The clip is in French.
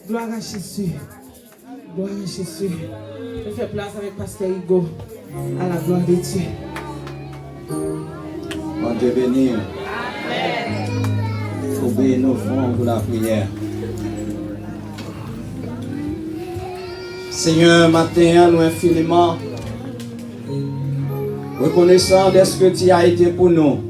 Gloire à Jésus. Gloire à Jésus. Je fais place avec Pasteur Hugo à la gloire de Dieu. On te bénit. Obéis nos fronts pour la prière. Seigneur, matin, nous infiniment reconnaissant de ce que tu as été pour nous.